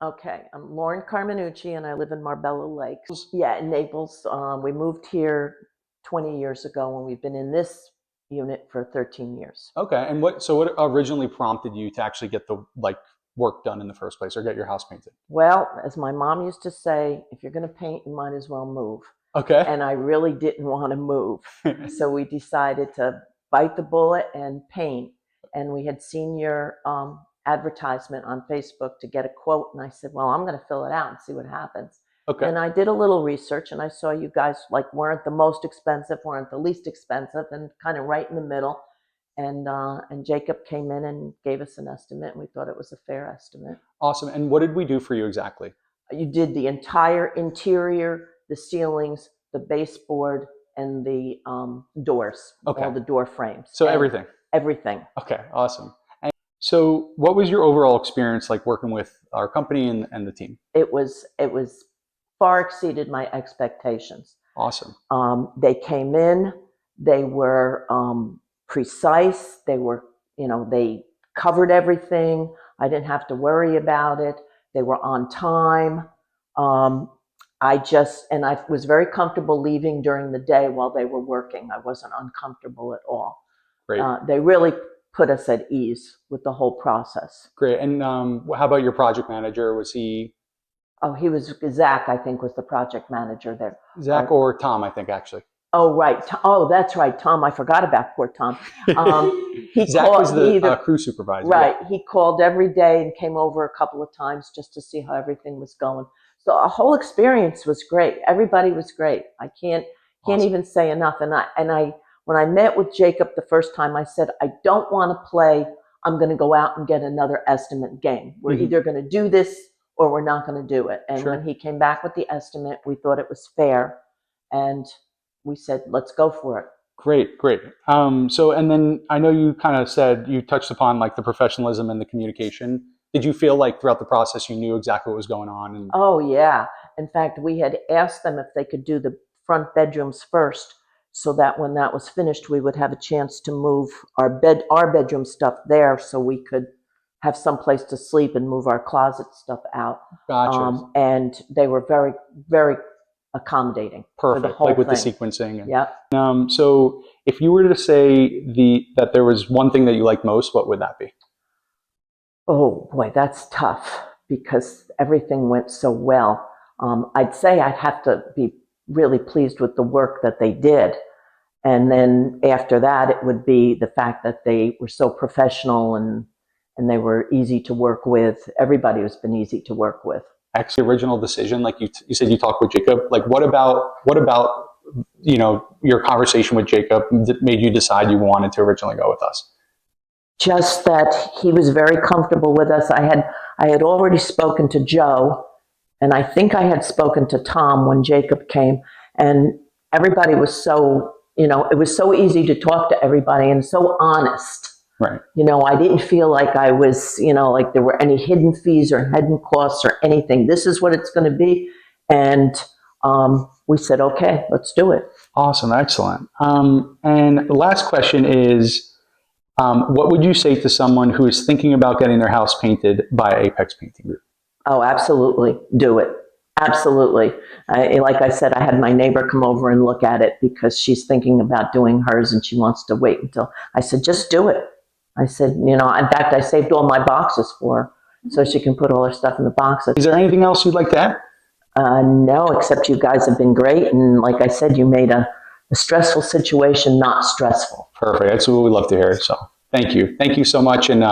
Okay, I'm Lauren Carminucci, and I live in Marbella Lakes. Yeah, in Naples. We moved here 20 years ago, and we've been in this unit for 13 years. Okay, and what originally prompted you to actually get the work done in the first place, or get your house painted? Well, as my mom used to say, if you're going to paint, you might as well move. Okay. And I really didn't want to move. So we decided to bite the bullet and paint. And we had seen your advertisement on Facebook to get a quote. And I said, well, I'm going to fill it out and see what happens. Okay. And I did a little research, and I saw you guys weren't the most expensive, weren't the least expensive, and kind of right in the middle. And Jacob came in and gave us an estimate, and we thought it was a fair estimate. Awesome. And what did we do for you exactly? You did the entire interior, the ceilings, the baseboard, and the doors. Okay. All the door frames. So everything. Everything. Okay. Awesome. And so, what was your overall experience like working with our company and the team? It was far exceeded my expectations. Awesome. They came in. They were precise. They were, they covered everything. I didn't have to worry about it. They were on time. I was very comfortable leaving during the day while they were working. I wasn't uncomfortable at all. Great. They really put us at ease with the whole process. Great. And how about your project manager? Was he? Oh, he was, Zach, I think, was the project manager there. Zach or Tom, I think, actually. Oh, right. Oh, that's right. Tom. I forgot about poor Tom. Zach was the crew supervisor. Right. Yeah. He called every day and came over a couple of times just to see how everything was going. So our whole experience was great. Everybody was great. I can't Awesome. Even say enough. And I when I met with Jacob the first time, I said, I don't want to play. I'm going to go out and get another estimate game. We're either going to do this or we're not going to do it. And when he came back with the estimate, we thought it was fair. And we said, let's go for it. Great. So, and then I know you kind of said, you touched upon the professionalism and the communication. Did you feel like throughout the process you knew exactly what was going on? Oh, yeah. In fact, we had asked them if they could do the front bedrooms first, so that when that was finished, we would have a chance to move our bedroom stuff there, so we could have some place to sleep and move our closet stuff out. Gotcha. And they were very, very accommodating. Perfect, for the whole with thing. the sequencing. Yeah. So if you were to say that there was one thing that you liked most, what would that be? Oh boy, that's tough because everything went so well. I'd say I'd have to be really pleased with the work that they did. And then after that, it would be the fact that they were so professional and they were easy to work with. Everybody has been easy to work with. Actually, original decision, like you said, you talked with Jacob. What about your conversation with Jacob that made you decide you wanted to originally go with us? Just that he was very comfortable with us. I had already spoken to Joe, and I think I had spoken to Tom when Jacob came, and everybody was so, it was so easy to talk to everybody and so honest. Right. I didn't feel like I was, like there were any hidden fees or hidden costs or anything. This is what it's going to be. And we said, okay, let's do it. Awesome. Excellent. And the last question is, what would you say to someone who is thinking about getting their house painted by Apex Painting Group? Oh, absolutely. Do it. Absolutely. Like I said, I had my neighbor come over and look at it because she's thinking about doing hers and she wants to wait until, I said, just do it. I said, in fact, I saved all my boxes for her so she can put all her stuff in the boxes. Is there anything else you'd like to add? No, except you guys have been great. And like I said, you made a stressful situation not stressful. Perfect. That's what we love to hear. So thank you. Thank you so much. And,